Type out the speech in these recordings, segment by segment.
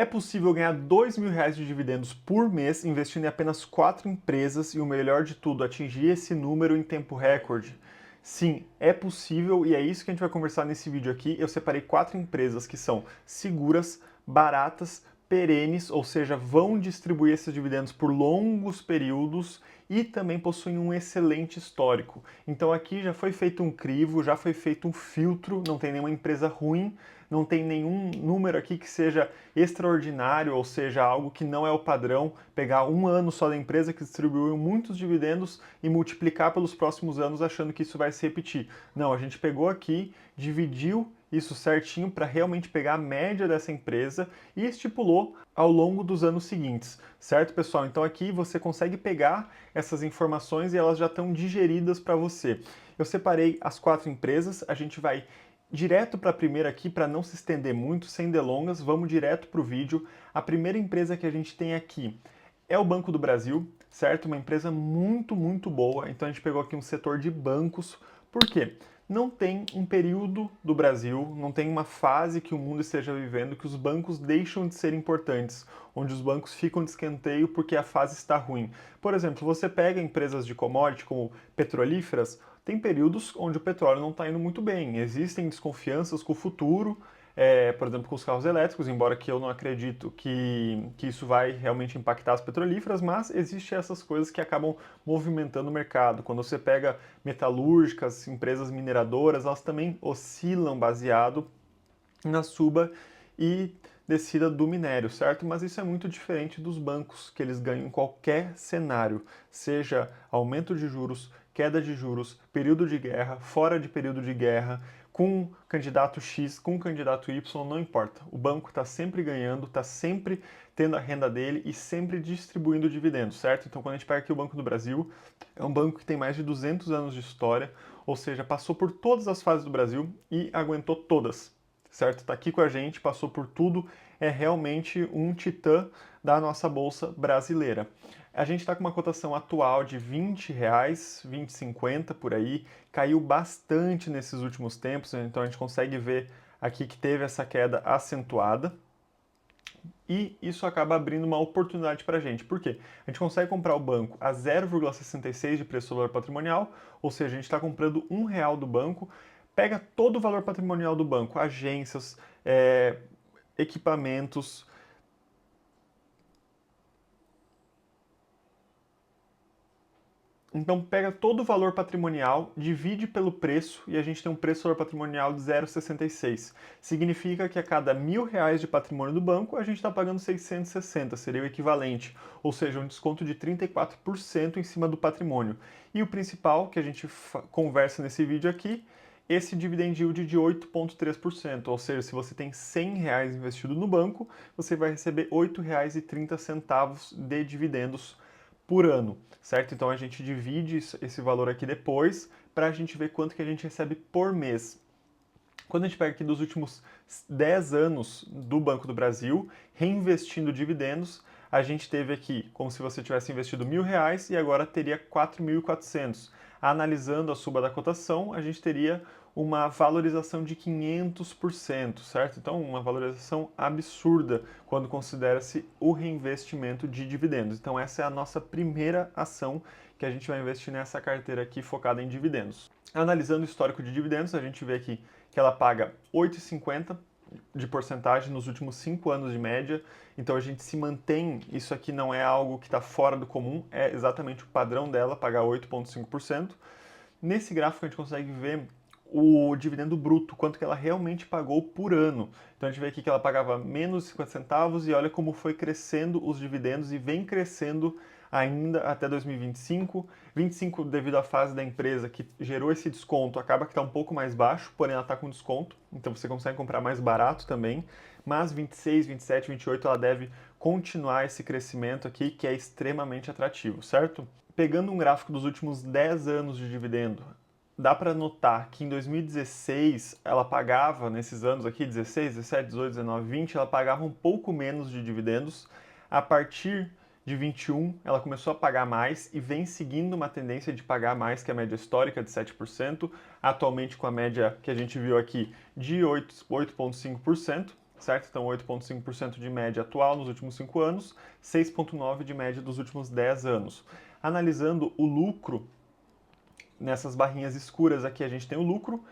É possível ganhar R$ 2.000 de dividendos por mês investindo em apenas 4 empresas e o melhor de tudo, atingir esse número em tempo recorde? Sim, é possível e é isso que a gente vai conversar nesse vídeo aqui. Eu separei 4 empresas que são seguras, baratas, perenes, ou seja, vão distribuir esses dividendos por longos períodos e também possuem um excelente histórico. Então aqui já foi feito um crivo, já foi feito um filtro, não tem nenhuma empresa ruim, não tem nenhum número aqui que seja extraordinário, ou seja, algo que não é o padrão, pegar um ano só da empresa que distribuiu muitos dividendos e multiplicar pelos próximos anos achando que isso vai se repetir. Não, a gente pegou aqui, dividiu isso certinho para realmente pegar a média dessa empresa e estipulou ao longo dos anos seguintes, certo, pessoal? Então aqui você consegue pegar essas informações e elas já estão digeridas para você. Eu separei as 4 empresas, a gente vai direto para a primeira aqui, para não se estender muito, sem delongas, vamos direto para o vídeo. A primeira empresa que a gente tem aqui é o Banco do Brasil, certo? Uma empresa muito boa. Então a gente pegou aqui um setor de bancos. Por quê? Não tem um período do Brasil, não tem uma fase que o mundo esteja vivendo que os bancos deixam de ser importantes, onde os bancos ficam de escanteio porque a fase está ruim. Por exemplo, você pega empresas de commodity como petrolíferas, tem períodos onde o petróleo não está indo muito bem, existem desconfianças com o futuro, por exemplo, com os carros elétricos, embora que eu não acredito que isso vai realmente impactar as petrolíferas, mas existem essas coisas que acabam movimentando o mercado. Quando você pega metalúrgicas, empresas mineradoras, elas também oscilam baseado na suba e descida do minério, certo? Mas isso é muito diferente dos bancos, que eles ganham em qualquer cenário, seja aumento de juros, queda de juros, período de guerra, fora de período de guerra, com candidato X, com candidato Y, não importa. O banco está sempre ganhando, está sempre tendo a renda dele e sempre distribuindo dividendos, certo? Então, quando a gente pega aqui o Banco do Brasil, é um banco que tem mais de 200 anos de história, ou seja, passou por todas as fases do Brasil e aguentou todas, certo? Está aqui com a gente, passou por tudo, é realmente um titã da nossa bolsa brasileira. A gente está com uma cotação atual de R$ 20, 20,50 por aí, caiu bastante nesses últimos tempos, então a gente consegue ver aqui que teve essa queda acentuada. E isso acaba abrindo uma oportunidade para a gente. Por quê? A gente consegue comprar o banco a 0,66 de preço valor patrimonial, ou seja, a gente está comprando R$ 1 do banco, pega todo o valor patrimonial do banco, agências, equipamentos. Então pega todo o valor patrimonial, divide pelo preço e a gente tem um preço-valor patrimonial de 0,66. Significa que a cada R$ 1.000 de patrimônio do banco, a gente está pagando 660, seria o equivalente, ou seja, um desconto de 34% em cima do patrimônio. E o principal, que a gente conversa nesse vídeo aqui, esse dividend yield de 8,3%, ou seja, se você tem R$ 100 investido no banco, você vai receber R$ 8,30 de dividendos por ano, certo? Então a gente divide esse valor aqui depois para a gente ver quanto que a gente recebe por mês. Quando a gente pega aqui dos últimos 10 anos do Banco do Brasil, reinvestindo dividendos, a gente teve aqui como se você tivesse investido R$ 1.000 e agora teria 4.400. Analisando a suba da cotação, a gente teria uma valorização de 500%, certo? Então, uma valorização absurda quando considera-se o reinvestimento de dividendos. Então, essa é a nossa primeira ação que a gente vai investir nessa carteira aqui focada em dividendos. Analisando o histórico de dividendos, a gente vê aqui que ela paga 8,50 de porcentagem nos últimos 5 anos de média, então a gente se mantém, isso aqui não é algo que está fora do comum, é exatamente o padrão dela, pagar 8,5%. Nesse gráfico a gente consegue ver o dividendo bruto, quanto que ela realmente pagou por ano. Então a gente vê aqui que ela pagava menos 50 centavos e olha como foi crescendo os dividendos e vem crescendo ainda até 2025. 25 devido à fase da empresa que gerou esse desconto, acaba que está um pouco mais baixo, porém ela está com desconto, então você consegue comprar mais barato também. Mas 26, 27, 28 ela deve continuar esse crescimento aqui que é extremamente atrativo, certo? Pegando um gráfico dos últimos 10 anos de dividendo, dá para notar que em 2016 ela pagava, nesses anos aqui, 16, 17, 18, 19, 20, ela pagava um pouco menos de dividendos. A partir de 21, ela começou a pagar mais e vem seguindo uma tendência de pagar mais que a média histórica de 7%, atualmente com a média que a gente viu aqui de 8,5%. certo? Então 8,5% de média atual nos últimos 5 anos, 6,9% de média dos últimos 10 anos. Analisando o lucro, nessas barrinhas escuras aqui a gente tem o lucro,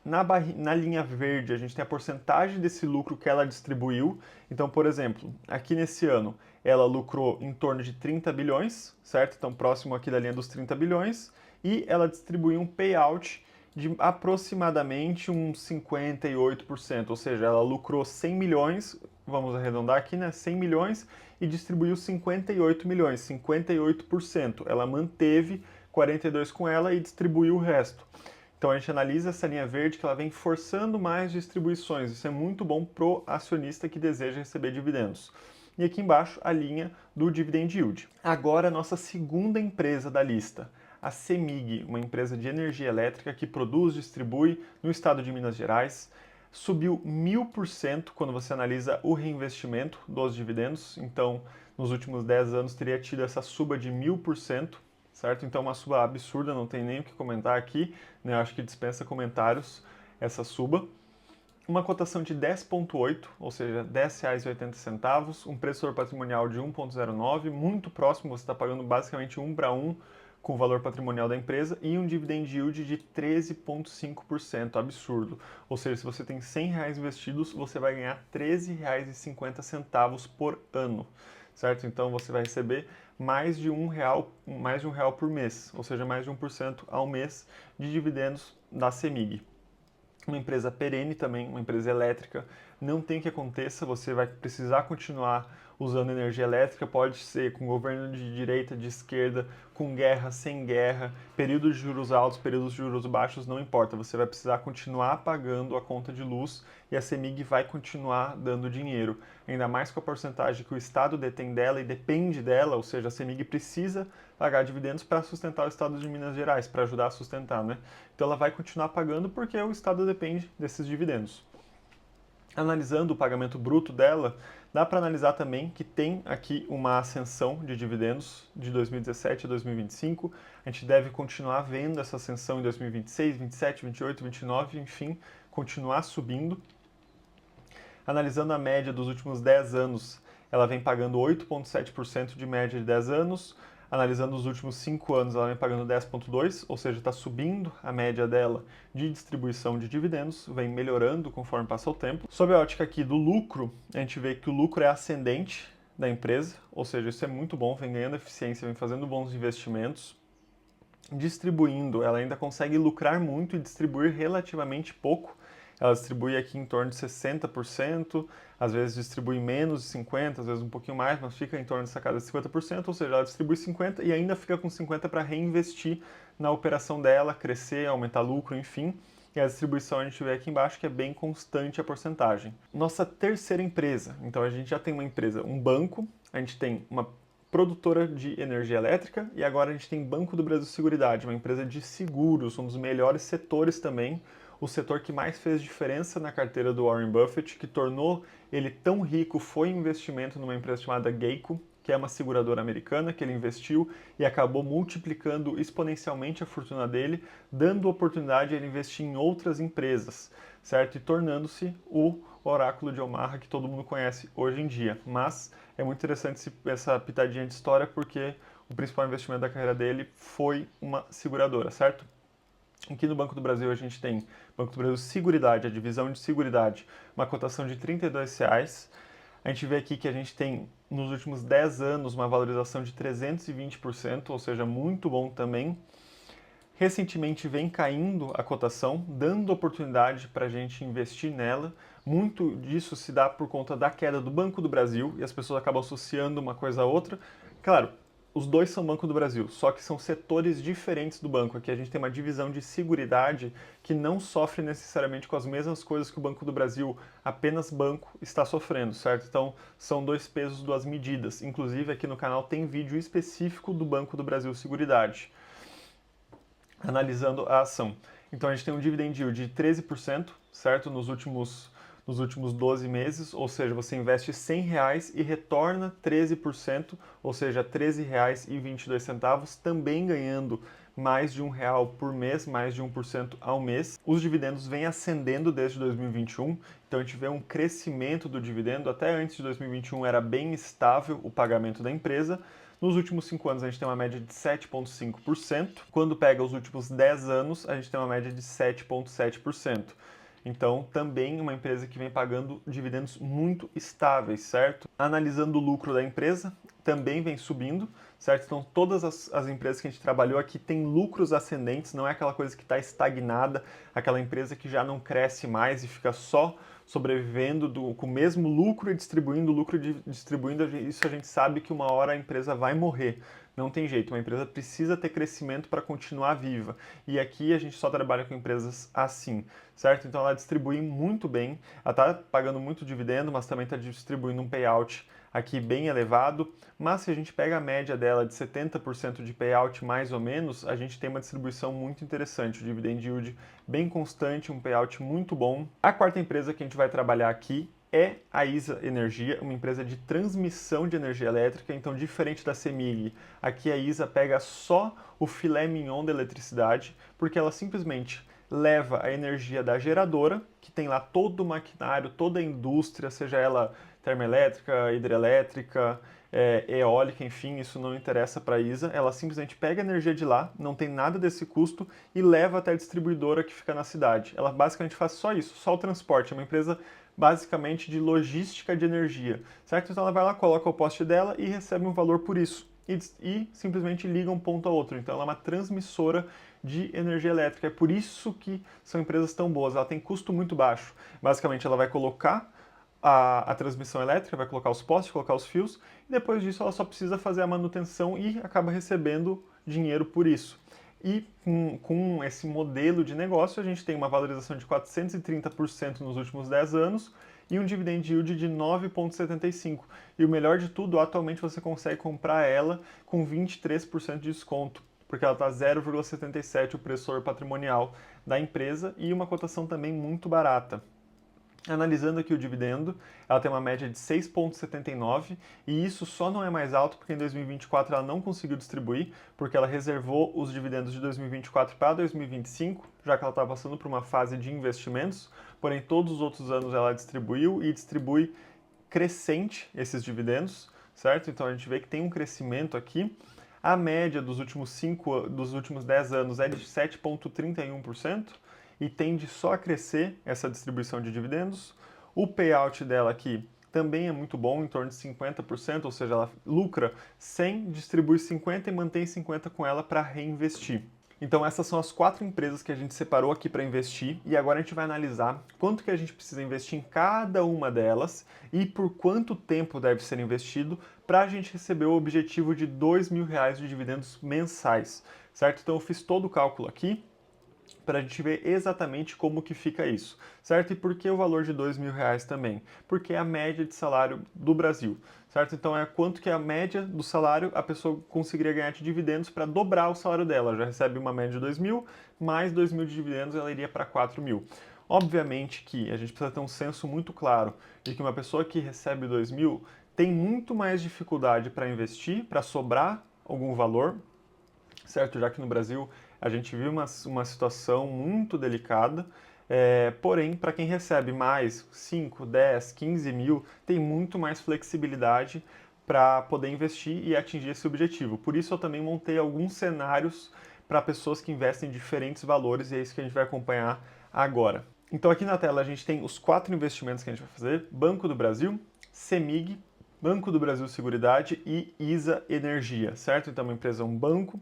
na linha verde a gente tem a porcentagem desse lucro que ela distribuiu. Então, por exemplo, aqui nesse ano ela lucrou em torno de 30 bilhões, certo? Então próximo aqui da linha dos 30 bilhões, e ela distribuiu um payout de aproximadamente uns 58%, ou seja, ela lucrou 100 milhões, vamos arredondar aqui, né? 100 milhões e distribuiu 58 milhões, 58%. Ela manteve 42 com ela e distribuiu o resto. Então a gente analisa essa linha verde que ela vem forçando mais distribuições. Isso é muito bom pro acionista que deseja receber dividendos. E aqui embaixo a linha do dividend yield. Agora a nossa segunda empresa da lista, a CEMIG, uma empresa de energia elétrica que produz e distribui no estado de Minas Gerais. Subiu 1000% quando você analisa o reinvestimento dos dividendos. Então, nos últimos 10 anos teria tido essa suba de 1000%, certo? Então, uma suba absurda, não tem nem o que comentar aqui, né? Eu acho que dispensa comentários essa suba. Uma cotação de 10,8, ou seja, R$ 10,80, um preço patrimonial de 1,09, muito próximo, você está pagando basicamente 1 para 1 com o valor patrimonial da empresa, e um dividend yield de 13,5%, absurdo. Ou seja, se você tem R$ 100 investidos, você vai ganhar R$ 13,50 por ano, certo? Então você vai receber mais de R$ 1 por mês, ou seja, mais de 1% ao mês de dividendos da CEMIG. Uma empresa perene também, uma empresa elétrica, não tem que aconteça, você vai precisar continuar usando energia elétrica, pode ser com governo de direita, de esquerda, com guerra, sem guerra, períodos de juros altos, períodos de juros baixos, não importa, você vai precisar continuar pagando a conta de luz e a CEMIG vai continuar dando dinheiro, ainda mais com a porcentagem que o Estado detém dela e depende dela, ou seja, a CEMIG precisa pagar dividendos para sustentar o Estado de Minas Gerais, para ajudar a sustentar, né? Então ela vai continuar pagando porque o Estado depende desses dividendos. Analisando o pagamento bruto dela, dá para analisar também que tem aqui uma ascensão de dividendos de 2017 a 2025. A gente deve continuar vendo essa ascensão em 2026, 27, 28, 29, enfim, continuar subindo. Analisando a média dos últimos 10 anos, ela vem pagando 8,7% de média de 10 anos. Analisando os últimos 5 anos, ela vem pagando 10,2%, ou seja, está subindo a média dela de distribuição de dividendos, vem melhorando conforme passa o tempo. Sob a ótica aqui do lucro, a gente vê que o lucro é ascendente da empresa, ou seja, isso é muito bom, vem ganhando eficiência, vem fazendo bons investimentos. Distribuindo, ela ainda consegue lucrar muito e distribuir relativamente pouco. Ela distribui aqui em torno de 60%, às vezes distribui menos de 50%, às vezes um pouquinho mais, mas fica em torno dessa casa de 50%, ou seja, ela distribui 50% e ainda fica com 50% para reinvestir na operação dela, crescer, aumentar lucro, enfim. E a distribuição a gente vê aqui embaixo que é bem constante a porcentagem. Nossa terceira empresa, então a gente já tem uma empresa, um banco, a gente tem uma produtora de energia elétrica e agora a gente tem Banco do Brasil Seguridade, uma empresa de seguros, um dos melhores setores também, o setor que mais fez diferença na carteira do Warren Buffett, que tornou ele tão rico foi investimento numa empresa chamada Geico, que é uma seguradora americana que ele investiu e acabou multiplicando exponencialmente a fortuna dele, dando oportunidade a ele investir em outras empresas, certo? E tornando-se o oráculo de Omaha que todo mundo conhece hoje em dia. Mas é muito interessante essa pitadinha de história porque o principal investimento da carreira dele foi uma seguradora, certo? Aqui no Banco do Brasil a gente tem Banco do Brasil Seguridade, a divisão de Seguridade, uma cotação de R$ 32,00. A gente vê aqui que a gente tem, nos últimos 10 anos, uma valorização de 320%, ou seja, muito bom também. Recentemente vem caindo a cotação, dando oportunidade para a gente investir nela. Muito disso se dá por conta da queda do Banco do Brasil e as pessoas acabam associando uma coisa a outra. Claro, os dois são Banco do Brasil, só que são setores diferentes do banco. Aqui a gente tem uma divisão de seguridade que não sofre necessariamente com as mesmas coisas que o Banco do Brasil, apenas banco, está sofrendo, certo? Então, são dois pesos, duas medidas. Inclusive, aqui no canal tem vídeo específico do Banco do Brasil Seguridade, analisando a ação. Então, a gente tem um dividend yield de 13%, certo? Nos últimos 12 meses, ou seja, você investe R$100 e retorna 13%, ou seja, R$13,22, também ganhando mais de R$ 1 por mês, mais de 1% ao mês. Os dividendos vêm ascendendo desde 2021, então a gente vê um crescimento do dividendo. Até antes de 2021 era bem estável o pagamento da empresa. Nos últimos 5 anos a gente tem uma média de 7,5%. Quando pega os últimos 10 anos, a gente tem uma média de 7,7%. Então, também uma empresa que vem pagando dividendos muito estáveis, certo? Analisando o lucro da empresa, também vem subindo, certo? Então, todas as empresas que a gente trabalhou aqui têm lucros ascendentes, não é aquela coisa que está estagnada, aquela empresa que já não cresce mais e fica só sobrevivendo com o mesmo lucro e distribuindo lucro, distribuindo. Isso a gente sabe que uma hora a empresa vai morrer. Não tem jeito, uma empresa precisa ter crescimento para continuar viva. E aqui a gente só trabalha com empresas assim, certo? Então ela distribui muito bem, ela está pagando muito dividendo, mas também está distribuindo um payout aqui bem elevado. Mas se a gente pega a média dela de 70% de payout mais ou menos, a gente tem uma distribuição muito interessante, o dividend yield bem constante, um payout muito bom. A quarta empresa que a gente vai trabalhar aqui é a ISA Energia, uma empresa de transmissão de energia elétrica. Então, diferente da CEMIG, aqui a ISA pega só o filé mignon da eletricidade, porque ela simplesmente leva a energia da geradora, que tem lá todo o maquinário, toda a indústria, seja ela termoelétrica, hidrelétrica, eólica, enfim, isso não interessa para a ISA. Ela simplesmente pega a energia de lá, não tem nada desse custo, e leva até a distribuidora que fica na cidade. Ela basicamente faz só isso, só o transporte. É uma empresa basicamente de logística de energia, certo? Então ela vai lá, coloca o poste dela e recebe um valor por isso. E simplesmente liga um ponto a outro. Então ela é uma transmissora de energia elétrica. É por isso que são empresas tão boas. Ela tem custo muito baixo. Basicamente ela vai colocar a transmissão elétrica, vai colocar os postes, colocar os fios, e depois disso ela só precisa fazer a manutenção e acaba recebendo dinheiro por isso. E com esse modelo de negócio, a gente tem uma valorização de 430% nos últimos 10 anos e um dividend yield de 9,75%. E o melhor de tudo, atualmente você consegue comprar ela com 23% de desconto, porque ela está 0,77 o preço patrimonial da empresa e uma cotação também muito barata. Analisando aqui o dividendo, ela tem uma média de 6,79 e isso só não é mais alto porque em 2024 ela não conseguiu distribuir, porque ela reservou os dividendos de 2024 para 2025, já que ela está passando por uma fase de investimentos, porém todos os outros anos ela distribuiu e distribui crescente esses dividendos, certo? Então a gente vê que tem um crescimento aqui. A média dos últimos 10 anos é de 7,31%. E tende só a crescer essa distribuição de dividendos. O payout dela aqui também é muito bom, em torno de 50%, ou seja, ela lucra 100, distribui 50 e mantém 50 com ela para reinvestir. Então essas são as 4 empresas que a gente separou aqui para investir e agora a gente vai analisar quanto que a gente precisa investir em cada uma delas e por quanto tempo deve ser investido para a gente receber o objetivo de R$ 2.000 de dividendos mensais, certo? Então eu fiz todo o cálculo aqui para a gente ver exatamente como que fica isso, certo? E por que o valor de R$ 2.000 também? Porque é a média de salário do Brasil, certo? Então é quanto que a média do salário a pessoa conseguiria ganhar de dividendos para dobrar o salário dela. Já recebe uma média de 2.000, mais 2.000 de dividendos ela iria para 4.000. Obviamente que a gente precisa ter um senso muito claro de que uma pessoa que recebe 2.000 tem muito mais dificuldade para investir, para sobrar algum valor, certo? Já que no Brasil a gente viu uma situação muito delicada, porém, para quem recebe mais 5, 10, 15 mil, tem muito mais flexibilidade para poder investir e atingir esse objetivo. Por isso eu também montei alguns cenários para pessoas que investem em diferentes valores e é isso que a gente vai acompanhar agora. Então aqui na tela a gente tem os 4 investimentos que a gente vai fazer: Banco do Brasil, CEMIG, Banco do Brasil Seguridade e ISA Energia, certo? Então uma empresa é um banco,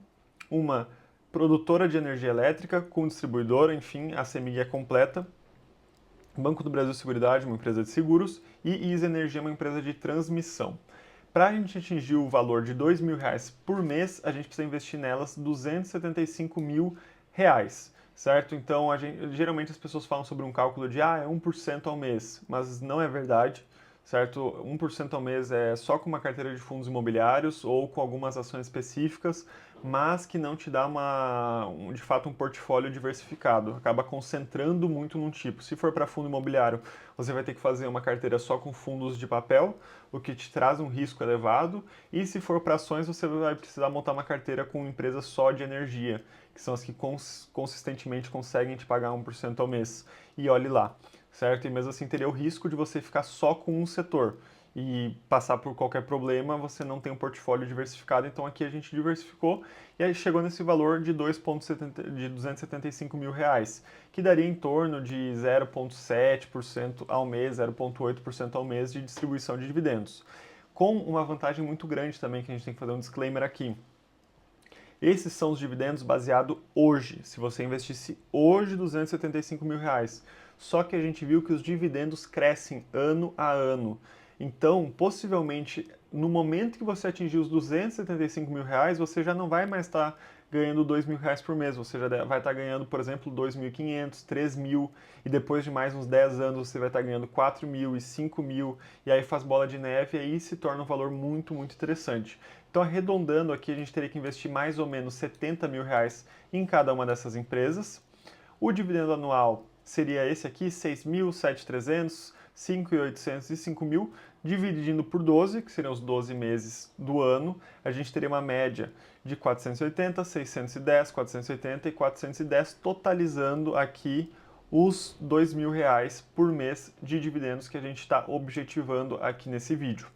uma produtora de energia elétrica com distribuidora, enfim, a CEMIG é completa. Banco do Brasil Seguridade, uma empresa de seguros, e ISA Energia, uma empresa de transmissão. Para a gente atingir o valor de R$ 2.000 por mês, a gente precisa investir nelas R$ 275 mil, certo? Então, geralmente as pessoas falam sobre um cálculo de é 1% ao mês, mas não é verdade, certo? 1% ao mês é só com uma carteira de fundos imobiliários ou com algumas ações específicas, mas que não te dá de fato um portfólio diversificado, acaba concentrando muito num tipo. Se for para fundo imobiliário, você vai ter que fazer uma carteira só com fundos de papel, o que te traz um risco elevado, e se for para ações, você vai precisar montar uma carteira com empresas só de energia, que são as que consistentemente conseguem te pagar 1% ao mês. E olhe lá, certo? E mesmo assim teria o risco de você ficar só com um setor e passar por qualquer problema, você não tem um portfólio diversificado. Então aqui a gente diversificou e aí chegou nesse valor de 275 mil reais, que daria em torno de 0,7% ao mês, 0,8% ao mês de distribuição de dividendos. Com uma vantagem muito grande também, que a gente tem que fazer um disclaimer aqui. Esses são os dividendos baseado hoje. Se você investisse hoje 275 mil reais. Só que a gente viu que os dividendos crescem ano a ano. Então, possivelmente, no momento que você atingir os 275 mil reais, você já não vai mais estar ganhando 2 mil reais por mês. Você já vai estar ganhando, por exemplo, 2.500, 3 mil, e depois de mais uns 10 anos você vai estar ganhando 4 mil e 5 mil, e aí faz bola de neve e aí se torna um valor muito, muito interessante. Então, arredondando aqui, a gente teria que investir mais ou menos 70 mil reais em cada uma dessas empresas. O dividendo anual seria esse aqui, 6 mil, 7.300, 5.800 e 5 mil, dividindo por 12, que seriam os 12 meses do ano, a gente teria uma média de 480, 610, 480 e 410, totalizando aqui os 2 mil reais por mês de dividendos que a gente está objetivando aqui nesse vídeo.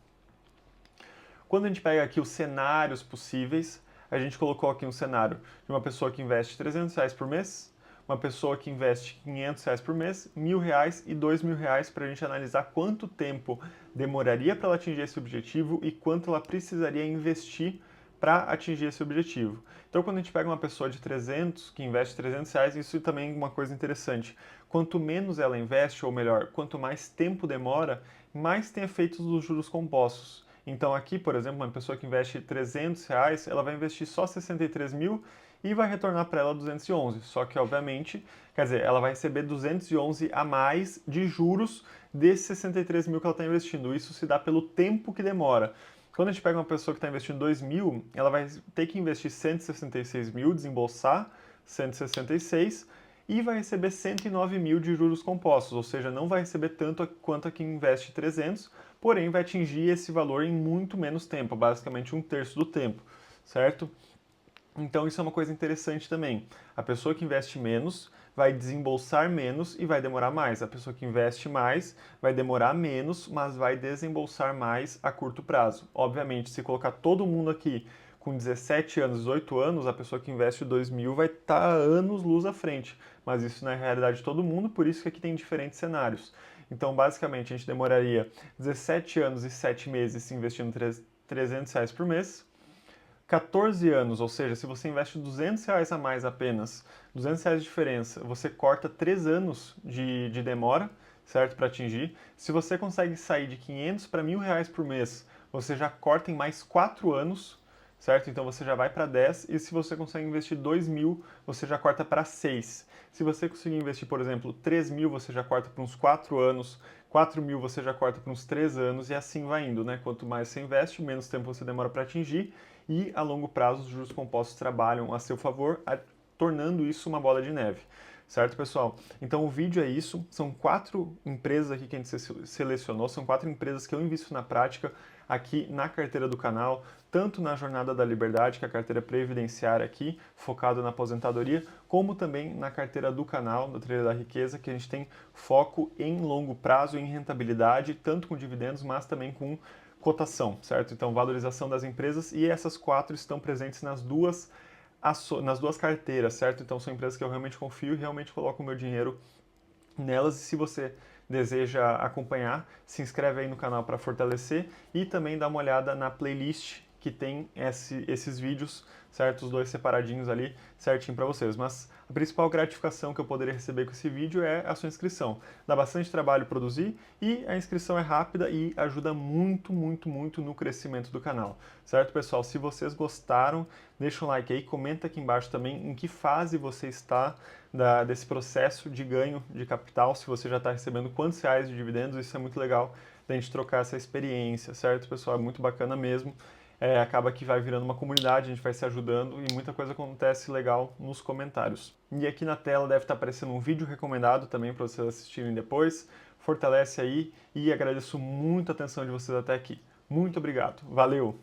Quando a gente pega aqui os cenários possíveis, a gente colocou aqui um cenário de uma pessoa que investe 300 reais por mês, uma pessoa que investe 500 reais por mês, 1.000 reais e 2 mil reais para a gente analisar quanto tempo demoraria para ela atingir esse objetivo e quanto ela precisaria investir para atingir esse objetivo. Então, quando a gente pega uma pessoa de 300, que investe 300 reais, isso também é uma coisa interessante. Quanto menos ela investe, ou melhor, quanto mais tempo demora, mais tem efeitos dos juros compostos. Então aqui, por exemplo, uma pessoa que investe 300 reais, ela vai investir só 63 mil e vai retornar para ela 211. Só que, obviamente, quer dizer, ela vai receber 211 a mais de juros desses 63 mil que ela está investindo. Isso se dá pelo tempo que demora. Quando a gente pega uma pessoa que está investindo 2 mil, ela vai ter que investir 166 mil, desembolsar 166 e vai receber 109 mil de juros compostos, ou seja, não vai receber tanto quanto a quem investe 300, porém vai atingir esse valor em muito menos tempo, basicamente um terço do tempo, certo? Então isso é uma coisa interessante também. A pessoa que investe menos vai desembolsar menos e vai demorar mais. A pessoa que investe mais vai demorar menos, mas vai desembolsar mais a curto prazo. Obviamente, se colocar todo mundo aqui com 17 anos, 18 anos, a pessoa que investe 2 mil vai estar anos luz à frente. Mas isso não é a realidade de todo mundo, por isso que aqui tem diferentes cenários. Então, basicamente, a gente demoraria 17 anos e 7 meses investindo 300 reais por mês. 14 anos, ou seja, se você investe 200 reais a mais apenas, 200 reais de diferença, você corta 3 anos de demora, certo, para atingir. Se você consegue sair de 500 para 1.000 reais por mês, você já corta em mais 4 anos, certo? Então você já vai para 10, e se você consegue investir 2 mil, você já corta para 6. Se você conseguir investir, por exemplo, 3 mil, você já corta para uns 4 anos, 4 mil você já corta para uns 3 anos, e assim vai indo, né? Quanto mais você investe, menos tempo você demora para atingir, e a longo prazo os juros compostos trabalham a seu favor, tornando isso uma bola de neve. Certo, pessoal? Então o vídeo é isso. São 4 empresas aqui que a gente selecionou, são 4 empresas que eu invisto na prática aqui na carteira do canal, tanto na Jornada da Liberdade, que é a carteira previdenciária aqui, focada na aposentadoria, como também na carteira do canal, da Trilha da Riqueza, que a gente tem foco em longo prazo, em rentabilidade, tanto com dividendos, mas também com cotação, certo? Então, valorização das empresas, e essas 4 estão presentes nas duas carteiras, certo? Então, são empresas que eu realmente confio e realmente coloco o meu dinheiro nelas. E se você deseja acompanhar, se inscreve aí no canal para fortalecer e também dá uma olhada na playlist que tem esses vídeos, certo? Os dois separadinhos ali, certinho para vocês. Mas a principal gratificação que eu poderia receber com esse vídeo é a sua inscrição. Dá bastante trabalho produzir e a inscrição é rápida e ajuda muito, muito, muito no crescimento do canal, certo, pessoal? Se vocês gostaram, deixa um like aí, comenta aqui embaixo também em que fase você está desse processo de ganho de capital, se você já está recebendo quantos reais de dividendos, isso é muito legal da gente trocar essa experiência, certo, pessoal? É muito bacana mesmo. Acaba que vai virando uma comunidade, a gente vai se ajudando e muita coisa acontece legal nos comentários. E aqui na tela deve estar aparecendo um vídeo recomendado também para vocês assistirem depois. Fortalece aí e agradeço muito a atenção de vocês até aqui. Muito obrigado. Valeu!